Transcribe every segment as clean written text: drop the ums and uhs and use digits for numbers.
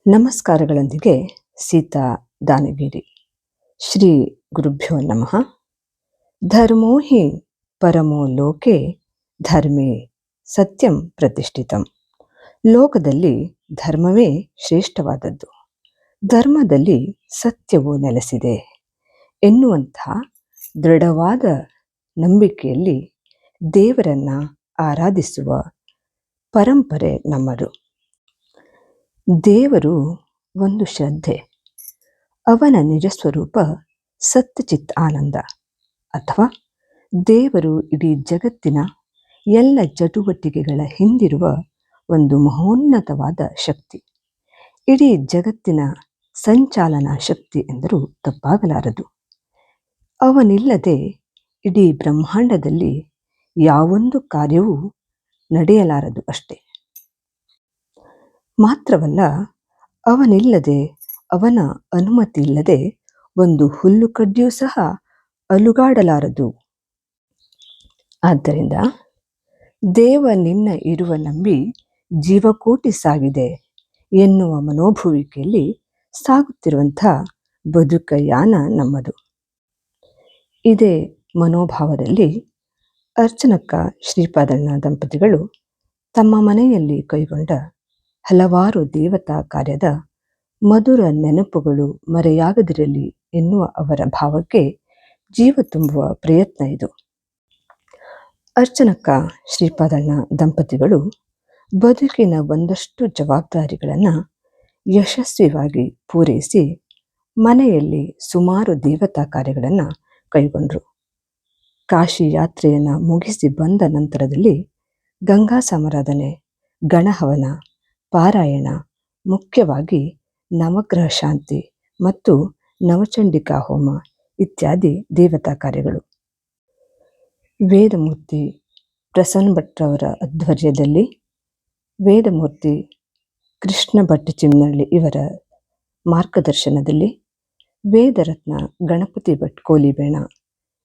ನಮಸ್ಕಾರಗಳೊಂದಿಗೆ ಸೀತಾ ದಾನಗಿರಿ. ಶ್ರೀ ಗುರುಭ್ಯೋ ನಮಃ. ಧರ್ಮೋ ಹಿ ಪರಮೋ ಲೋಕೆ ಧರ್ಮೇ ಸತ್ಯಂ ಪ್ರತಿಷ್ಠಿತಂ. ಲೋಕದಲ್ಲಿ ಧರ್ಮವೇ ಶ್ರೇಷ್ಠವಾದದ್ದು, ಧರ್ಮದಲ್ಲಿ ಸತ್ಯವು ನೆಲೆಸಿದೆ ಎನ್ನುವಂಥ ದೃಢವಾದ ನಂಬಿಕೆಯಲ್ಲಿ ದೇವರನ್ನ ಆರಾಧಿಸುವ ಪರಂಪರೆ ನಮ್ಮದು. ದೇವರು ಒಂದು ಶ್ರದ್ಧೆ, ಅವನ ನಿಜಸ್ವರೂಪ ಸತ್ಚಿತ್ ಆನಂದ, ಅಥವಾ ದೇವರು ಇಡೀ ಜಗತ್ತಿನ ಎಲ್ಲ ಚಟುವಟಿಕೆಗಳ ಹಿಂದಿರುವ ಒಂದು ಮಹೋನ್ನತವಾದ ಶಕ್ತಿ, ಇಡೀ ಜಗತ್ತಿನ ಸಂಚಾಲನಾ ಶಕ್ತಿ ಎಂದರೂ ತಪ್ಪಾಗಲಾರದು. ಅವನಿಲ್ಲದೆ ಇಡೀ ಬ್ರಹ್ಮಾಂಡದಲ್ಲಿ ಯಾವೊಂದು ಕಾರ್ಯವೂ ನಡೆಯಲಾರದು ಅಷ್ಟೇ. ಮಾತ್ರವಲ್ಲ, ಅವನಿಲ್ಲದೆ, ಅವನ ಅನುಮತಿ ಇಲ್ಲದೆ ಒಂದು ಹುಲ್ಲುಕಡ್ಡಿಯೂ ಸಹ ಅಲುಗಾಡಲಾರದು. ಆದ್ದರಿಂದ ದೇವ ನಿನ್ನ ಇರುವ ನಂಬಿ ಜೀವಕೋಟಿ ಸಾಗಿದೆ ಎನ್ನುವ ಮನೋಭೂವಿಕೆಯಲ್ಲಿ ಸಾಗುತ್ತಿರುವಂಥ ಬದುಕಯಾನ ನಮ್ಮದು. ಇದೇ ಮನೋಭಾವದಲ್ಲಿ ಅರ್ಚನಕ್ಕ ಶ್ರೀಪಾದಣ್ಣ ದಂಪತಿಗಳು ತಮ್ಮ ಮನೆಯಲ್ಲಿ ಕೈಗೊಂಡ ಹಲವಾರು ದೇವತಾ ಕಾರ್ಯದ ಮಧುರ ನೆನಪುಗಳು ಮರೆಯಾಗದಿರಲಿ ಎನ್ನುವ ಅವರ ಭಾವಕ್ಕೆ ಜೀವ ತುಂಬುವ ಪ್ರಯತ್ನ ಇದು. ಅರ್ಚನಕ್ಕ ಶ್ರೀಪಾದಣ್ಣ ದಂಪತಿಗಳು ಬದುಕಿನ ಒಂದಷ್ಟು ಜವಾಬ್ದಾರಿಗಳನ್ನು ಯಶಸ್ವಿಯಾಗಿ ಪೂರೈಸಿ ಮನೆಯಲ್ಲಿ ಸುಮಾರು ದೇವತಾ ಕಾರ್ಯಗಳನ್ನು ಕೈಗೊಂಡರು. ಕಾಶಿ ಯಾತ್ರೆಯನ್ನು ಮುಗಿಸಿ ಬಂದ ನಂತರದಲ್ಲಿ ಗಂಗಾ ಸಮಾರಾಧನೆ, ಗಣಹವನ, ಪಾರಾಯಣ, ಮುಖ್ಯವಾಗಿ ನವಗ್ರಹ ಶಾಂತಿ ಮತ್ತು ನವಚಂಡಿಕಾ ಹೋಮ ಇತ್ಯಾದಿ ದೇವತಾ ಕಾರ್ಯಗಳು. ವೇದಮೂರ್ತಿ ಪ್ರಸನ್ನ ಭಟ್ರವರ ಆಧ್ವರ್ಯದಲ್ಲಿ ವೇದಮೂರ್ತಿ ಕೃಷ್ಣ ಭಟ್ ಚಿಮ್ನಳ್ಳಿ ಇವರ ಮಾರ್ಗದರ್ಶನದಲ್ಲಿ ವೇದರತ್ನ ಗಣಪತಿ ಭಟ್ ಕೋಲಿಬೇಣ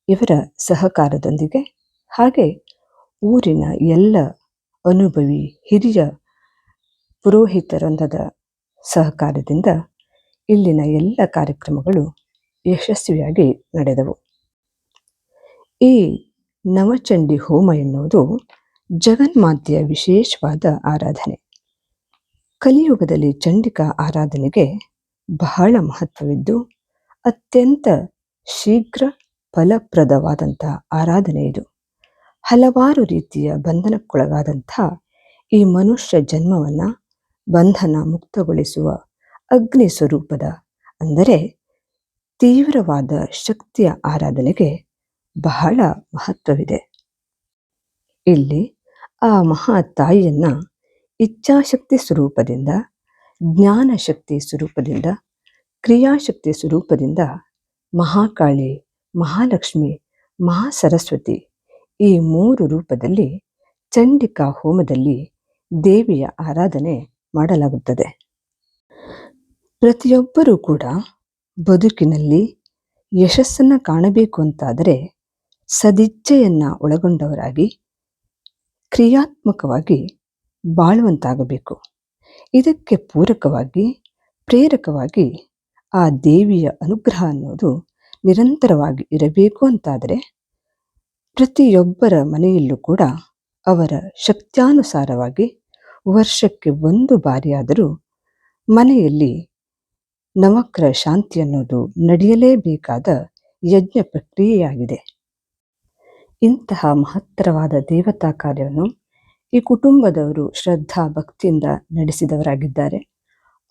ಇವರ ಸಹಕಾರದೊಂದಿಗೆ, ಹಾಗೆ ಊರಿನ ಎಲ್ಲ ಅನುಭವಿ ಹಿರಿಯ ಪುರೋಹಿತವೃಂದದ ಸಹಕಾರದಿಂದ ಇಲ್ಲಿನ ಎಲ್ಲ ಕಾರ್ಯಕ್ರಮಗಳು ಯಶಸ್ವಿಯಾಗಿ ನಡೆದವು. ಈ ನವಚಂಡಿ ಹೋಮ ಎನ್ನುವುದು ಜಗನ್ಮಾತೆಯ ವಿಶೇಷವಾದ ಆರಾಧನೆ. ಕಲಿಯುಗದಲ್ಲಿ ಚಂಡಿಕಾ ಆರಾಧನೆಗೆ ಬಹಳ ಮಹತ್ವವಿದ್ದು ಅತ್ಯಂತ ಶೀಘ್ರ ಫಲಪ್ರದವಾದಂಥ ಆರಾಧನೆ ಇದು. ಹಲವಾರು ರೀತಿಯ ಬಂಧನಕ್ಕೊಳಗಾದಂಥ ಈ ಮನುಷ್ಯ ಜನ್ಮವನ್ನು ಬಂಧನ ಮುಕ್ತಗೊಳಿಸುವ ಅಗ್ನಿ ಸ್ವರೂಪದ, ಅಂದರೆ ತೀವ್ರವಾದ ಶಕ್ತಿಯ ಆರಾಧನೆಗೆ ಬಹಳ ಮಹತ್ವವಿದೆ. ಇಲ್ಲಿ ಆ ಮಹಾ ತಾಯಿಯನ್ನ ಇಚ್ಛಾಶಕ್ತಿ ಸ್ವರೂಪದಿಂದ, ಜ್ಞಾನಶಕ್ತಿ ಸ್ವರೂಪದಿಂದ, ಕ್ರಿಯಾಶಕ್ತಿ ಸ್ವರೂಪದಿಂದ ಮಹಾಕಾಳಿ, ಮಹಾಲಕ್ಷ್ಮಿ, ಮಹಾಸರಸ್ವತಿ ಈ 3 ರೂಪದಲ್ಲಿ ಚಂಡಿಕಾ ಹೋಮದಲ್ಲಿ ದೇವಿಯ ಆರಾಧನೆ ಮಾಡಲಾಗುತ್ತದೆ. ಪ್ರತಿಯೊಬ್ಬರೂ ಕೂಡ ಬದುಕಿನಲ್ಲಿ ಯಶಸ್ಸನ್ನು ಕಾಣಬೇಕು ಅಂತಾದರೆ ಸದಿಚ್ಛೆಯನ್ನು ಒಳಗೊಂಡವರಾಗಿ ಕ್ರಿಯಾತ್ಮಕವಾಗಿ ಬಾಳುವಂತಾಗಬೇಕು. ಇದಕ್ಕೆ ಪೂರಕವಾಗಿ, ಪ್ರೇರಕವಾಗಿ ಆ ದೇವಿಯ ಅನುಗ್ರಹ ಅನ್ನೋದು ನಿರಂತರವಾಗಿ ಇರಬೇಕು ಅಂತಾದರೆ ಪ್ರತಿಯೊಬ್ಬರ ಮನೆಯಲ್ಲೂ ಕೂಡ ಅವರ ಶಕ್ತ್ಯಾನುಸಾರವಾಗಿ ವರ್ಷಕ್ಕೆ 1 ಬಾರಿಯಾದರೂ ಮನೆಯಲ್ಲಿ ನವಗ್ರಹ ಶಾಂತಿ ಅನ್ನೋದು ನಡೆಯಲೇಬೇಕಾದ ಯಜ್ಞ ಪ್ರಕ್ರಿಯೆಯಾಗಿದೆ. ಇಂತಹ ಮಹತ್ತರವಾದ ದೇವತಾ ಕಾರ್ಯವನ್ನು ಈ ಕುಟುಂಬದವರು ಶ್ರದ್ಧಾ ಭಕ್ತಿಯಿಂದ ನಡೆಸಿದವರಾಗಿದ್ದಾರೆ.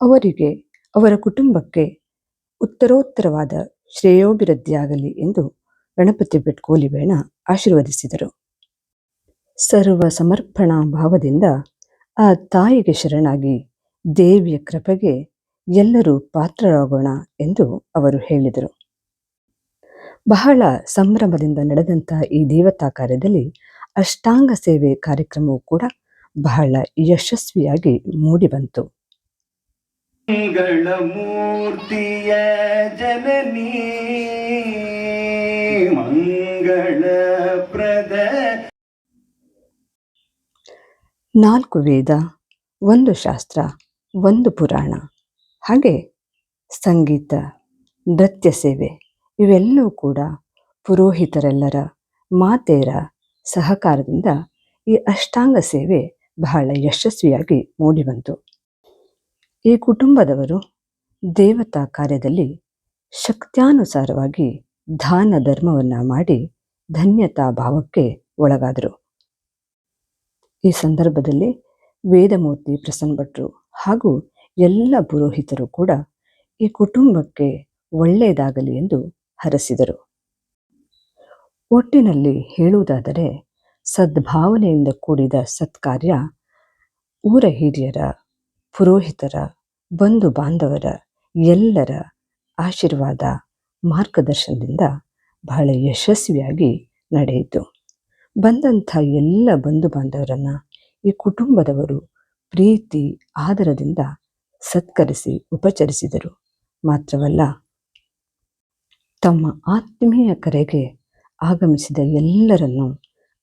ಅವರಿಗೆ, ಅವರ ಕುಟುಂಬಕ್ಕೆ ಉತ್ತರೋತ್ತರವಾದ ಶ್ರೇಯೋಭಿವೃದ್ಧಿಯಾಗಲಿ ಎಂದು ಗಣಪತಿ ಭಟ್ ಕೋಲಿಬೇಣ ಆಶೀರ್ವದಿಸಿದರು. ಸರ್ವ ಸಮರ್ಪಣಾ ಭಾವದಿಂದ ಆ ತಾಯಿಗೆ ಶರಣಾಗಿ ದೇವಿಯ ಕೃಪೆಗೆ ಎಲ್ಲರೂ ಪಾತ್ರರಾಗೋಣ ಎಂದು ಅವರು ಹೇಳಿದರು. ಬಹಳ ಸಂಭ್ರಮದಿಂದ ನಡೆದಂಥ ಈ ದೇವತಾ ಕಾರ್ಯದಲ್ಲಿ ಅಷ್ಟಾಂಗ ಸೇವೆ ಕಾರ್ಯಕ್ರಮವು ಕೂಡ ಬಹಳ ಯಶಸ್ವಿಯಾಗಿ ಮೂಡಿಬಂತು. ಮಂಗಳಮೂರ್ತಿಯ ಜನನೀ ಮಂಗಳಪ್ರದ 4 ವೇದ, 1 ಶಾಸ್ತ್ರ, 1 ಪುರಾಣ, ಹಾಗೆ ಸಂಗೀತ, ನೃತ್ಯ ಸೇವೆ ಇವೆಲ್ಲವೂ ಕೂಡ ಪುರೋಹಿತರೆಲ್ಲರ, ಮಾತೆಯರ ಸಹಕಾರದಿಂದ ಈ ಅಷ್ಟಾಂಗ ಸೇವೆ ಬಹಳ ಯಶಸ್ವಿಯಾಗಿ ಮೂಡಿಬಂತು. ಈ ಕುಟುಂಬದವರು ದೇವತಾ ಕಾರ್ಯದಲ್ಲಿ ಶಕ್ತ್ಯಾನುಸಾರವಾಗಿ ದಾನ ಧರ್ಮವನ್ನು ಮಾಡಿ ಧನ್ಯತಾ ಭಾವಕ್ಕೆ ಒಳಗಾದರು. ಈ ಸಂದರ್ಭದಲ್ಲಿ ವೇದಮೂರ್ತಿ ಪ್ರಸನ್ನ ಭಟ್ರು ಹಾಗೂ ಎಲ್ಲ ಪುರೋಹಿತರು ಕೂಡ ಈ ಕುಟುಂಬಕ್ಕೆ ಒಳ್ಳೆಯದಾಗಲಿ ಎಂದು ಹರಸಿದರು. ಒಟ್ಟಿನಲ್ಲಿ ಹೇಳುವುದಾದರೆ ಸದ್ಭಾವನೆಯಿಂದ ಕೂಡಿದ ಸತ್ಕಾರ್ಯ ಊರ ಹಿರಿಯರ, ಪುರೋಹಿತರ, ಬಂಧು ಬಾಂಧವರ ಎಲ್ಲರ ಆಶೀರ್ವಾದ, ಮಾರ್ಗದರ್ಶನದಿಂದ ಬಹಳ ಯಶಸ್ವಿಯಾಗಿ ನಡೆಯಿತು. ಬಂದಂಥ ಎಲ್ಲ ಬಂಧು ಬಾಂಧವರನ್ನು ಈ ಕುಟುಂಬದವರು ಪ್ರೀತಿ ಆದರದಿಂದ ಸತ್ಕರಿಸಿ ಉಪಚರಿಸಿದರು. ಮಾತ್ರವಲ್ಲ, ತಮ್ಮ ಆತ್ಮೀಯ ಕರೆಗೆ ಆಗಮಿಸಿದ ಎಲ್ಲರನ್ನೂ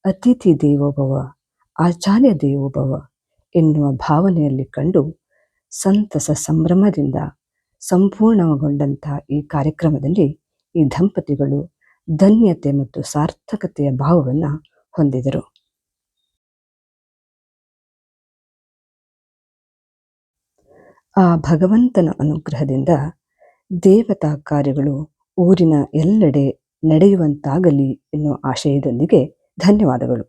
ಅತಿಥಿ ದೇವೋಭವ, ಆಚಾರ್ಯ ದೇವೋಭವ ಎನ್ನುವ ಭಾವನೆಯಲ್ಲಿ ಕಂಡು ಸಂತಸ ಸಂಭ್ರಮದಿಂದ ಸಂಪೂರ್ಣಗೊಂಡಂಥ ಈ ಕಾರ್ಯಕ್ರಮದಲ್ಲಿ ಈ ದಂಪತಿಗಳು ಧನ್ಯತೆ ಮತ್ತು ಸಾರ್ಥಕತೆಯ ಭಾವವನ್ನು ಹೊಂದಿದರು. ಆ ಭಗವಂತನ ಅನುಗ್ರಹದಿಂದ ದೇವತಾ ಕಾರ್ಯಗಳು ಊರಿನ ಎಲ್ಲೆಡೆ ನಡೆಯುವಂತಾಗಲಿ ಎನ್ನುವ ಆಶಯದೊಂದಿಗೆ ಧನ್ಯವಾದಗಳು.